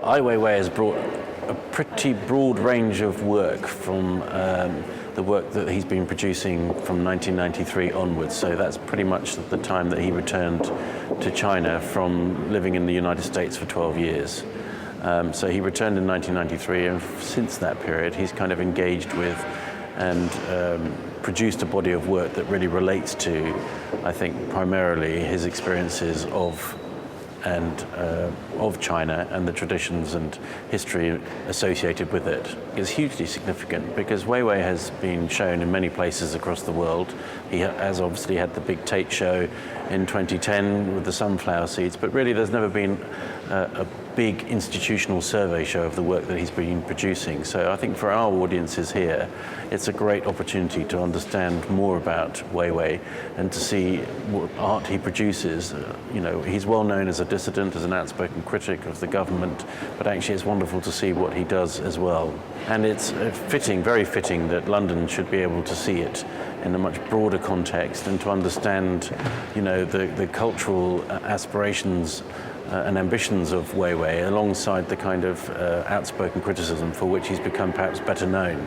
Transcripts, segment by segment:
Weiwei has brought a pretty broad range of work from the work that he's been producing from 1993 onwards. So that's pretty much the time that he returned to China from living in the United States for 12 years. So he returned in 1993, and since that period he's kind of engaged with and produced a body of work that really relates to, I think, primarily his experiences of China and the traditions and history associated with it. It's hugely significant because Weiwei has been shown in many places across the world. He has obviously had the big Tate show in 2010 with the sunflower seeds, but really there's never been a big institutional survey show of the work that he's been producing. So I think for our audiences here, it's a great opportunity to understand more about Weiwei and to see what art he produces. You know, he's well known as a dissident, as an outspoken critic of the government, but actually it's wonderful to see what he does as well. And it's fitting, very fitting, that London should be able to see it in a much broader context and to understand, you know, the cultural aspirations and ambitions of Weiwei alongside the kind of outspoken criticism for which he's become perhaps better known.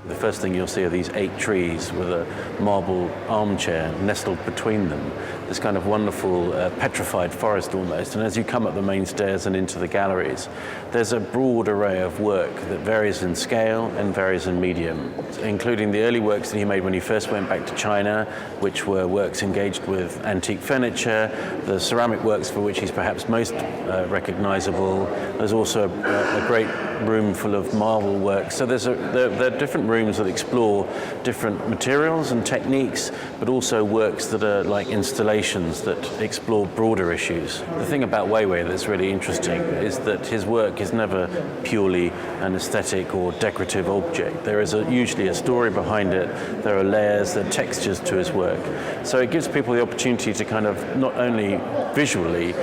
The first thing you'll see are these 8 trees with a marble armchair nestled between them. This kind of wonderful petrified forest almost. And as you come up the main stairs and into the galleries, there's a broad array of work that varies in scale and varies in medium, including the early works that he made when he first went back to China, which were works engaged with antique furniture, the ceramic works for which he's perhaps most recognizable. There's also a great room full of marble works. So there are different rooms that explore different materials and techniques, but also works that are like installations that explore broader issues. The thing about Weiwei that's really interesting is that his work is never purely an aesthetic or decorative object. There is usually a story behind it, there are layers, there are textures to his work. So it gives people the opportunity to kind of not only visually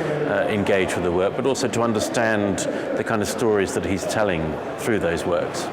engage with the work, but also to understand the kind of stories that he's telling through those works.